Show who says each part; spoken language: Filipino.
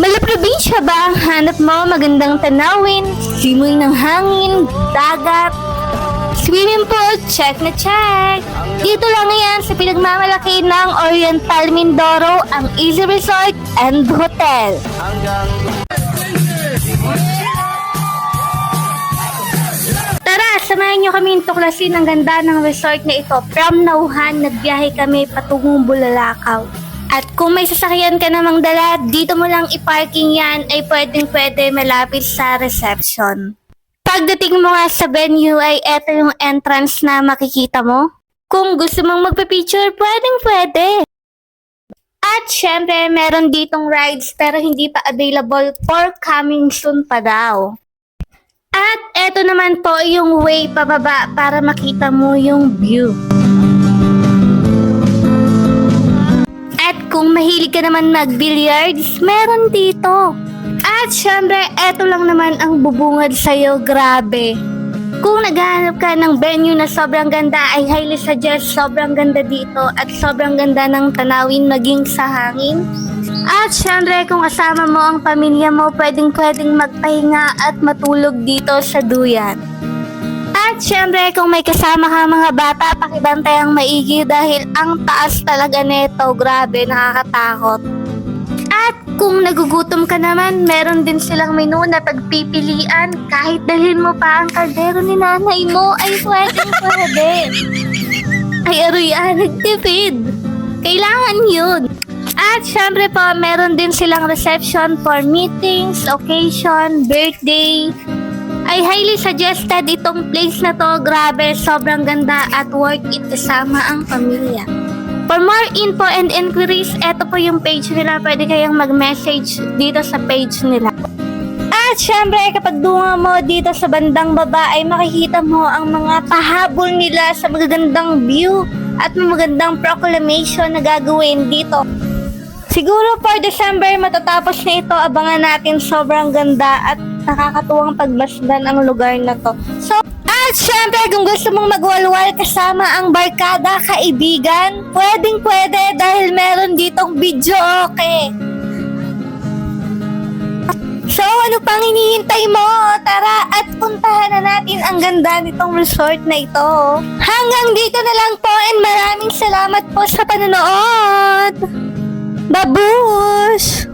Speaker 1: Mala-probinsya ba ang hanap mo? Magandang tanawin, simoy ng hangin, dagat, swimming pool, check na check. Dito lang yan sa pinagmamalaki ng Oriental Mindoro, ang Easy Resort and Hotel. Tara, samahan nyo kami tuklasin ang ganda ng resort na ito. From Nauhan, nagbiyahe kami patungong Bulalakaw. At kung may sasakyan ka namang dala, dito mo lang iparking yan ay pwedeng-pwede malapit sa reception. Pagdating mo nga sa venue ay eto yung entrance na makikita mo. Kung gusto mong magpa-picture, pwedeng-pwede. At syempre, meron ditong rides pero hindi pa available for coming soon pa daw. At eto naman po yung way pababa para makita mo yung view. At kung mahilig ka naman mag-billiards, meron dito. At syempre, eto lang naman ang bubungad sa'yo, grabe. Kung naghahanap ka ng venue na sobrang ganda, I highly suggest sobrang ganda dito at sobrang ganda ng tanawin maging sa hangin. At syempre, kung kasama mo ang pamilya mo, pwedeng-pwedeng magpahinga at matulog dito sa duyan. At syempre, kung may kasama ka mga bata, pakibantay ang maigi dahil ang taas talaga nito, grabe, nakakatakot. At kung nagugutom ka naman, meron din silang menu na pagpipilian. Kahit dalhin mo pa ang kaldero ni nanay mo, ay pwedeng-pwede. Ay aruyan, nagtipid. Kailangan yun. At syempre po, meron din silang reception for meetings, occasion, birthday. I highly suggested itong place na to. Grabe, sobrang ganda at worth it kasama ang pamilya. For more info and inquiries, eto po yung page nila. Pwede kayong mag-message dito sa page nila. At syempre, kapag dunga mo dito sa bandang baba, ay makikita mo ang mga pahabol nila sa magagandang view at magagandang proclamation na gagawin dito. Siguro for December matatapos na ito, abangan natin, sobrang ganda at nakakatuwang pagmasdan ang lugar na to. So, at syempre kung gusto mong magwalwal kasama ang barkada, kaibigan, pwedeng-pwede dahil meron ditong video okay. So, ano pang hinihintay mo? Tara at puntahan na natin ang ganda nitong resort na ito. Hanggang dito na lang po and maraming salamat po sa panonood. Babush!